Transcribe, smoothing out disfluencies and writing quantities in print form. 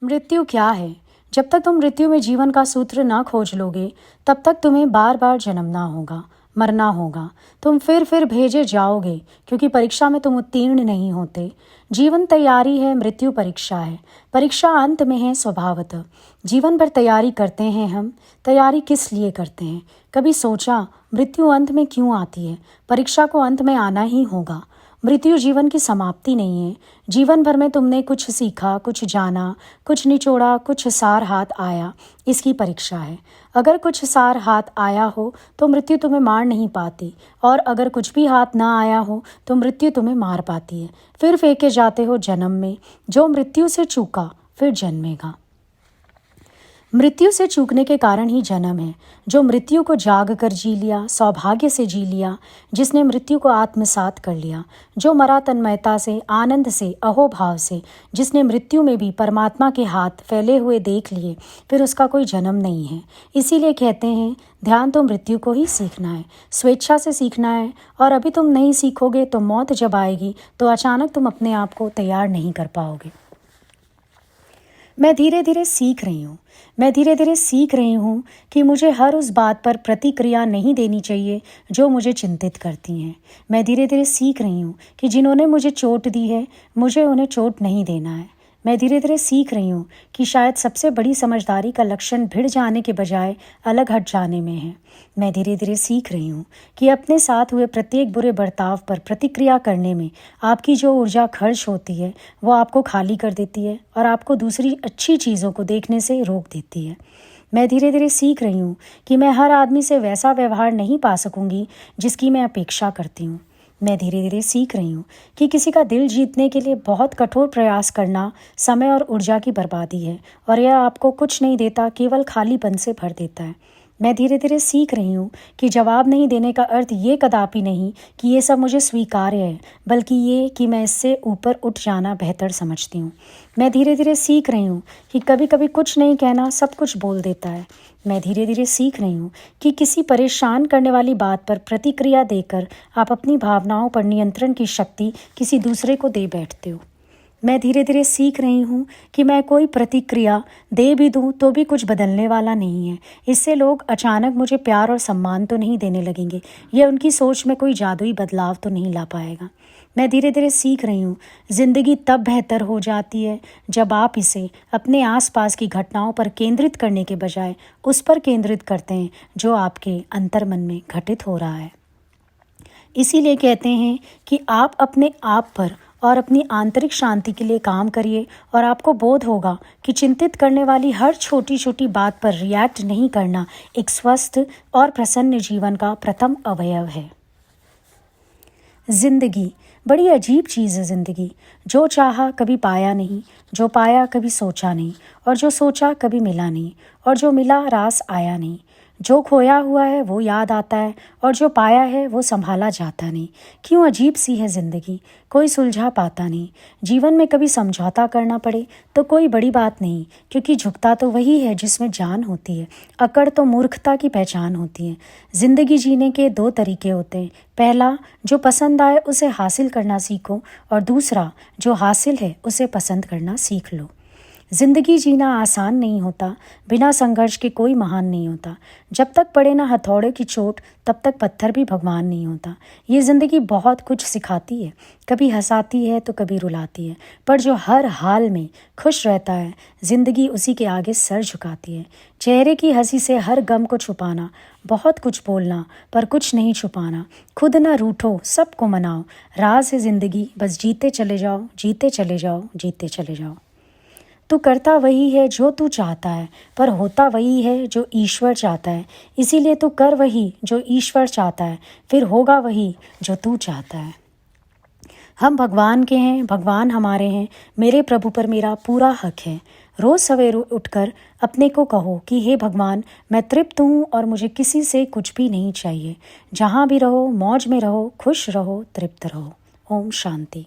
मृत्यु क्या है? जब तक तुम मृत्यु में जीवन का सूत्र ना खोज लोगे, तब तक तुम्हें बार बार जन्मना होगा, मरना होगा। तुम फिर भेजे जाओगे, क्योंकि परीक्षा में तुम उत्तीर्ण नहीं होते। जीवन तैयारी है, मृत्यु परीक्षा है। परीक्षा अंत में है स्वभावतः। जीवन भर तैयारी करते हैं हम। तैयारी किस लिए करते हैं? कभी सोचा मृत्यु अंत में क्यों आती है? परीक्षा को अंत में आना ही होगा। मृत्यु जीवन की समाप्ति नहीं है। जीवन भर में तुमने कुछ सीखा, कुछ जाना, कुछ निचोड़ा, कुछ सार हाथ आया, इसकी परीक्षा है। अगर कुछ सार हाथ आया हो तो मृत्यु तुम्हें मार नहीं पाती, और अगर कुछ भी हाथ ना आया हो तो मृत्यु तुम्हें मार पाती है। फिर फेंके जाते हो जन्म में। जो मृत्यु से चूका फिर जन्मेगा। मृत्यु से चूकने के कारण ही जन्म है। जो मृत्यु को जाग कर जी लिया, सौभाग्य से जी लिया, जिसने मृत्यु को आत्मसात कर लिया, जो मरा तन्मयता से, आनंद से, अहोभाव से, जिसने मृत्यु में भी परमात्मा के हाथ फैले हुए देख लिए, फिर उसका कोई जन्म नहीं है। इसीलिए कहते हैं ध्यान तो मृत्यु को ही सीखना है, स्वेच्छा से सीखना है। और अभी तुम नहीं सीखोगे तो मौत जब आएगी तो अचानक तुम अपने आप को तैयार नहीं कर पाओगे। मैं धीरे धीरे सीख रही हूँ कि मुझे हर उस बात पर प्रतिक्रिया नहीं देनी चाहिए जो मुझे चिंतित करती हैं। मैं धीरे धीरे सीख रही हूँ कि जिन्होंने मुझे चोट दी है, मुझे उन्हें चोट नहीं देना है। मैं धीरे धीरे सीख रही हूँ कि शायद सबसे बड़ी समझदारी का लक्षण भिड़ जाने के बजाय अलग हट जाने में है। मैं धीरे धीरे सीख रही हूँ कि अपने साथ हुए प्रत्येक बुरे बर्ताव पर प्रतिक्रिया करने में आपकी जो ऊर्जा खर्च होती है वो आपको खाली कर देती है और आपको दूसरी अच्छी चीज़ों को देखने से रोक देती है। मैं धीरे धीरे सीख रही हूँ कि मैं हर आदमी से वैसा व्यवहार नहीं पा सकूँगी जिसकी मैं अपेक्षा करती हूँ। मैं धीरे धीरे सीख रही हूँ कि किसी का दिल जीतने के लिए बहुत कठोर प्रयास करना समय और ऊर्जा की बर्बादी है, और यह आपको कुछ नहीं देता, केवल खालीपन से भर देता है। मैं धीरे धीरे सीख रही हूँ कि जवाब नहीं देने का अर्थ ये कदापि नहीं कि ये सब मुझे स्वीकार्य है, बल्कि ये कि मैं इससे ऊपर उठ जाना बेहतर समझती हूँ। मैं धीरे धीरे सीख रही हूँ कि कभी कभी कुछ नहीं कहना सब कुछ बोल देता है। मैं धीरे धीरे सीख रही हूँ कि किसी परेशान करने वाली बात पर प्रतिक्रिया देकर आप अपनी भावनाओं पर नियंत्रण की शक्ति किसी दूसरे को दे बैठते हो। मैं धीरे धीरे सीख रही हूँ कि मैं कोई प्रतिक्रिया दे भी दूँ तो भी कुछ बदलने वाला नहीं है। इससे लोग अचानक मुझे प्यार और सम्मान तो नहीं देने लगेंगे, यह उनकी सोच में कोई जादुई बदलाव तो नहीं ला पाएगा। मैं धीरे धीरे सीख रही हूँ ज़िंदगी तब बेहतर हो जाती है जब आप इसे अपने आसपास की घटनाओं पर केंद्रित करने के बजाय उस पर केंद्रित करते हैं जो आपके अंतर्मन में घटित हो रहा है। इसीलिए कहते हैं कि आप अपने आप पर और अपनी आंतरिक शांति के लिए काम करिए, और आपको बोध होगा कि चिंतित करने वाली हर छोटी छोटी बात पर रिएक्ट नहीं करना एक स्वस्थ और प्रसन्न जीवन का प्रथम अवयव है। जिंदगी बड़ी अजीब चीज़ है। जिंदगी जो चाहा कभी पाया नहीं, जो पाया कभी सोचा नहीं, और जो सोचा कभी मिला नहीं, और जो मिला रास आया नहीं। जो खोया हुआ है वो याद आता है, और जो पाया है वो संभाला जाता नहीं। क्यों अजीब सी है ज़िंदगी, कोई सुलझा पाता नहीं। जीवन में कभी समझौता करना पड़े तो कोई बड़ी बात नहीं, क्योंकि झुकता तो वही है जिसमें जान होती है। अकड़ तो मूर्खता की पहचान होती है। ज़िंदगी जीने के दो तरीके होते हैं। पहला, जो पसंद आए उसे हासिल करना सीखो, और दूसरा, जो हासिल है उसे पसंद करना सीख लो। जिंदगी जीना आसान नहीं होता, बिना संघर्ष के कोई महान नहीं होता। जब तक पड़े ना हथौड़े की चोट तब तक पत्थर भी भगवान नहीं होता। ये ज़िंदगी बहुत कुछ सिखाती है, कभी हंसाती है तो कभी रुलाती है, पर जो हर हाल में खुश रहता है ज़िंदगी उसी के आगे सर झुकाती है। चेहरे की हंसी से हर गम को छुपाना, बहुत कुछ बोलना पर कुछ नहीं छुपाना, खुद ना रूठो सबको मनाओ। राज है ज़िंदगी, बस जीते चले जाओ, जीते चले जाओ, जीते चले जाओ। तू करता वही है जो तू चाहता है, पर होता वही है जो ईश्वर चाहता है। इसीलिए तू कर वही जो ईश्वर चाहता है, फिर होगा वही जो तू चाहता है। हम भगवान के हैं, भगवान हमारे हैं, मेरे प्रभु पर मेरा पूरा हक है। रोज़ सवेरे उठकर अपने को कहो कि हे भगवान, मैं तृप्त हूँ और मुझे किसी से कुछ भी नहीं चाहिए। जहाँ भी रहो मौज में रहो, खुश रहो, तृप्त रहो। ओम शांति।